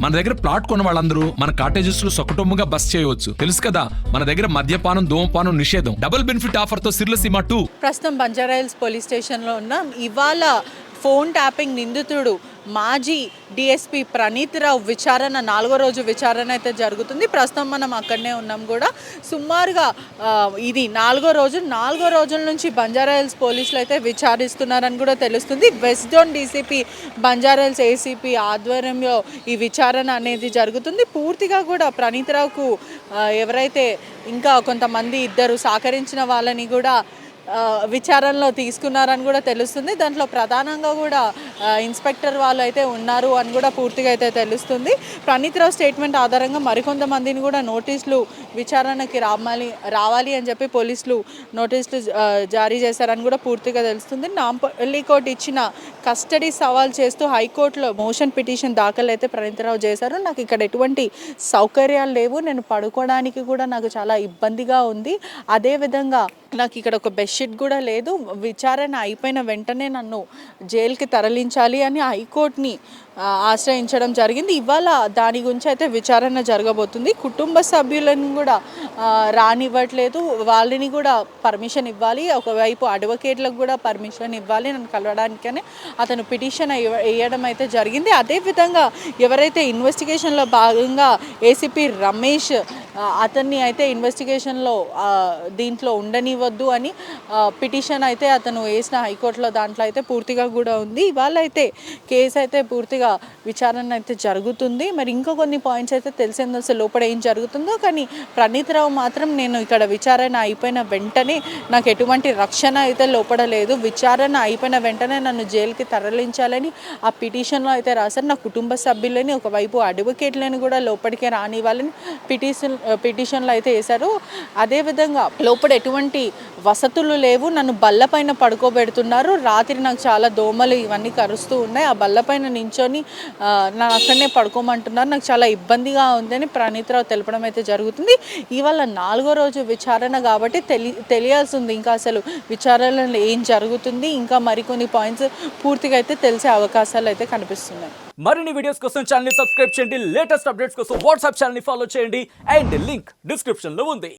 మన దగ్గర ప్లాట్ కొన్న వాళ్ళందరూ మన కాటేజెస్ లో సొకటొమ్ముగా బస్ చేయవచ్చు. తెలుసు కదా, మన దగ్గర మద్యపానం ధూమపానం నిషేధం. డబుల్ బెనిఫిట్ ఆఫర్ తో సిర్లసీమ 2. ప్రస్తుతం బంజారాహిల్స్ పోలీస్ స్టేషన్ లో ఉన్నాం. ఇవాళ ఫోన్ ట్యాపింగ్ నిందితుడు మాజీ డిఎస్పీ ప్రణీత్ రావు విచారణ 4వ రోజు విచారణ అయితే జరుగుతుంది. ప్రస్తుతం మనం అక్కడనే ఉన్నాం కూడా. సుమారుగా ఇది 4వ రోజుల నుంచి బంజారాహిల్స్ పోలీసులు అయితే విచారిస్తున్నారని కూడా తెలుస్తుంది. West zone DCP Banjara Hills ACP ఆధ్వర్యంలో ఈ విచారణ అనేది జరుగుతుంది. పూర్తిగా కూడా ప్రణీత్ రావుకు ఎవరైతే ఇంకా కొంతమంది ఇద్దరు సహకరించిన వాళ్ళని కూడా విచారణలో తీసుకున్నారని కూడా తెలుస్తుంది. దాంట్లో ప్రధానంగా కూడా ఇన్స్పెక్టర్ వాళ్ళు అయితే ఉన్నారు అని కూడా పూర్తిగా అయితే తెలుస్తుంది. ప్రణీత్ రావు స్టేట్మెంట్ ఆధారంగా మరికొంతమందిని కూడా నోటీసులు విచారణకి రావాలి అని చెప్పి పోలీసులు నోటీసులు జారీ చేశారని కూడా పూర్తిగా తెలుస్తుంది. నాంపల్లి కోర్టు ఇచ్చిన కస్టడీ సవాల్ చేస్తూ హైకోర్టులో మోషన్ పిటిషన్ దాఖలు అయితే ప్రణీత్ రావు చేశారు. నాకు ఇక్కడ ఎటువంటి సౌకర్యాలు లేవు, నేను పడుకోవడానికి కూడా నాకు చాలా ఇబ్బందిగా ఉంది, అదేవిధంగా నాకు ఇక్కడ ఒక బెడ్షీట్ కూడా లేదు, విచారణ అయిపోయిన వెంటనే నన్ను జైలుకి తరలించాలి అని హైకోర్టుని ఆశ్రయించడం జరిగింది. ఇవాళ దాని గురించి అయితే విచారణ జరగబోతుంది. కుటుంబ సభ్యులను కూడా రానివ్వట్లేదు, వాళ్ళని కూడా పర్మిషన్ ఇవ్వాలి, ఒకవైపు అడ్వకేట్లకు కూడా పర్మిషన్ ఇవ్వాలి నన్ను కలవడానికనే అతను పిటిషన్ వేయడం అయితే జరిగింది. అదేవిధంగా ఎవరైతే ఇన్వెస్టిగేషన్లో భాగంగా ఏసీపీ రమేష్ అతన్ని అయితే ఇన్వెస్టిగేషన్లో దీంట్లో ఉండనివ్వద్దు అని పిటిషన్ అయితే అతను వేసిన హైకోర్టులో దాంట్లో అయితే పూర్తిగా కూడా ఉంది. ఇవాళ అయితే కేసు అయితే పూర్తిగా విచారణ అయితే జరుగుతుంది. మరి ఇంకా కొన్ని పాయింట్స్ అయితే తెలిసిందో అసలు లోపల ఏం జరుగుతుందో. కానీ ప్రణీత్ రావు మాత్రం నేను ఇక్కడ విచారణ అయిపోయిన వెంటనే నాకు ఎటువంటి రక్షణ అయితే లోపల లేదు, విచారణ అయిపోయిన వెంటనే నన్ను జైలుకి తరలించాలని ఆ పిటిషన్లో అయితే రాశారు. నా కుటుంబ సభ్యులని ఒకవైపు అడ్వకేట్లను కూడా లోపలికే రానివ్వాలని పిటిషన్లో అయితే వేశారు. అదేవిధంగా లోపల ఎటువంటి వసతులు లేవు, నన్ను బల్లపైన పడుకోబెడుతున్నారు, రాత్రి నాకు చాలా దోమలు ఇవన్నీ కరుస్తూ ఉన్నాయి, ఆ బల్లపైన నించొని నా అక్కడనే పడుకోమంటున్నారు, నాకు చాలా ఇబ్బందిగా ఉందని ప్రణీత్ రావు తెలపడం అయితే జరుగుతుంది. ఇవాళ 4వ రోజు విచారణ కాబట్టి తెలియాల్సి ఉంది ఇంకా అసలు విచారణలో ఏం జరుగుతుంది, ఇంకా మరికొన్ని పాయింట్స్ పూర్తిగా అయితే తెలిసే అవకాశాలు అయితే కనిపిస్తున్నాయి. మరిన్ని వీడియోస్ కోసం ఛానల్ ని సబ్స్క్రైబ్ చేయండి, లేటెస్ట్ అప్డేట్స్ కోసం వాట్సాప్ ఛానల్ ని ఫాలో చేయండి, అండ్ లింక్ డిస్క్రిప్షన్ లో ఉంది.